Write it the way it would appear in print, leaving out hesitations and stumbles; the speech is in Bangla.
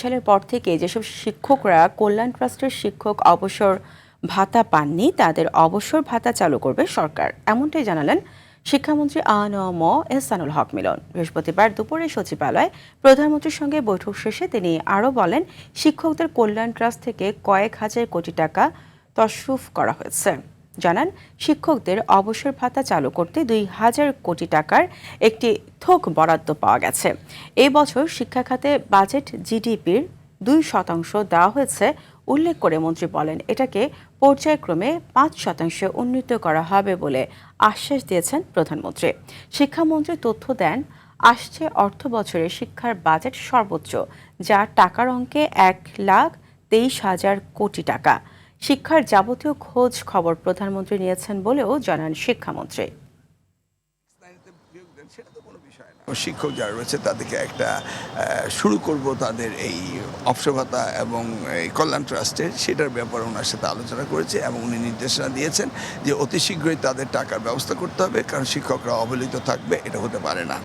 সালের পর থেকে যেসব শিক্ষকরা কল্যাণ ট্রাস্টের শিক্ষক অবসর ভাতা পাননি তাদের অবসর ভাতা চালু করবে সরকার, এমনটাই জানালেন শিক্ষামন্ত্রী আ.ন.ম এহসানুল হক মিলন। বৃহস্পতিবার দুপুরে সচিবালয়ে প্রধানমন্ত্রীর সঙ্গে বৈঠক শেষে তিনি আরও বলেন, শিক্ষকদের কল্যাণ ট্রাস্ট থেকে কয়েক হাজার কোটি টাকা তসরুফ করা হয়েছে। জানান, শিক্ষকদের অবসর ভাতা চালু করতে ২,০০০ কোটি টাকার একটি থোক বরাদ্দ পাওয়া গেছে। এই বছর শিক্ষা খাতে বাজেট জিডিপির ২% দেওয়া হয়েছে উল্লেখ করে মন্ত্রী বলেন, এটাকে পর্যায়ক্রমে ৫% উন্নীত করা হবে বলে আশ্বাস দিয়েছেন প্রধানমন্ত্রী। শিক্ষামন্ত্রী তথ্য দেন, আসছে অর্থ বছরে শিক্ষার বাজেট সর্বোচ্চ, যা টাকার অঙ্কে ১,২৩,০০০ কোটি টাকা। শিক্ষার যাবতীয় খোঁজ খবর প্রধানমন্ত্রী নিয়েছেন বলেও জানান শিক্ষামন্ত্রী। শিক্ষক যারা রয়েছে তাদেরকে একটা শুরু করব তাদের এই অবসর ভাতা এবং এই কল্যাণ ট্রাস্টের, সেটার ব্যাপারে ওনার সাথে আলোচনা করেছে এবং উনি নির্দেশনা দিয়েছেন যে অতি শীঘ্রই তাদের টাকার ব্যবস্থা করতে হবে, কারণ শিক্ষকরা অবহেলিত থাকবে, এটা হতে পারে না।